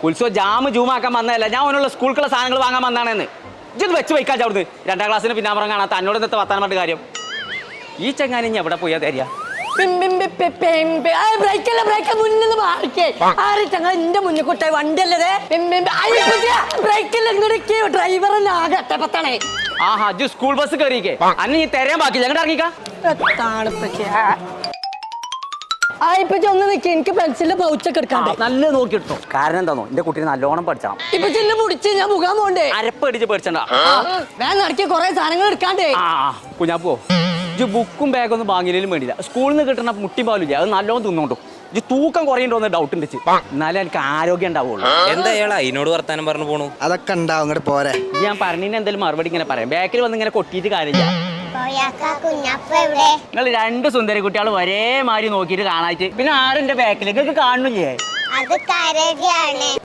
ഉത്സവം ജാമ് ജൂമാക്കാൻ വന്നതല്ല, ഞാൻ അവനുള്ള സ്കൂളിലുള്ള സാധനങ്ങൾ വാങ്ങാൻ വന്നാണെന്ന്. ഇതൊന്ന് വെച്ച് വയ്ക്കാൻ അവിടുന്ന് 2ാം ക്ലാസ്സിന് പിന്നാമ്പറം കാണാത്ത എന്നോട് ഇന്നത്തെ വർത്താനം പറഞ്ഞ കാര്യം. ഈ ചങ്ങാനി ഇനി എവിടെ പോയാ തരിക? എന്റെ മുന്നിൽ കൊട്ട വണ്ടിയല്ലേ ഡ്രൈവറിനാകെ. ആ ഹജ്ജ് സ്കൂൾ ബസ് കയറിക്കേ, അന്ന് നീ തരാൻ ബാക്കില്ല, അങ്ങോട്ട് ഇറങ്ങിക്കാ. ഒന്ന് നിൽക്കുക, എനിക്ക് പെൻസിലിന്റെ പൗച്ചൊക്കെ എടുക്കാണ്ട്. നല്ല നോക്കിയെടുത്തോ. കാരണം എന്താണോ, എന്റെ കുട്ടീനെ നല്ലോണം പഠിച്ചാം. ഇപ്പൊ ചില്ല് മുടിച്ച് ഞാൻ മുഖാൻ പോണ്ടേ? അരപ്പടിച്ച് പഠിച്ചണ്ട. വേഗം നടക്കിയ കുറെ സാധനങ്ങൾ എടുക്കാണ്ടേ. കുഞ്ഞാപ്പോ ബുക്കും ബാഗൊന്നും വാങ്ങിയില്ലേലും വേണ്ടില്ല, സ്കൂളിൽ നിന്ന് കിട്ടുന്ന മുട്ടി പാലില്ല, അത് നല്ലോണം തിന്നോണ്ടോ. ഇത് തൂക്കം കുറയണ്ടോന്ന് ഡൗട്ട് ഉണ്ട്, എന്നാലേ എനിക്ക് ആരോഗ്യം ഉണ്ടാവുള്ളൂ. എന്താ അതിനോട് വർത്താനം പറഞ്ഞു പോണു? അതൊക്കെ ഉണ്ടാവും, ഇങ്ങോട്ട് പോരെ. ഞാൻ പറഞ്ഞതിന് എന്തെങ്കിലും മറുപടി ഇങ്ങനെ പറയാം, ബാക്കിൽ വന്ന് ഇങ്ങനെ കൊട്ടിയിട്ട് കാര്യമില്ല. നിങ്ങൾ 2 സുന്ദരി കുട്ടികൾ ഒരേ മാതിരി നോക്കിയിട്ട് കാണായിട്ട് പിന്നെ ആരെന്റെ ബാക്കിൽ നിങ്ങൾക്ക് കാണുന്നില്ലേ?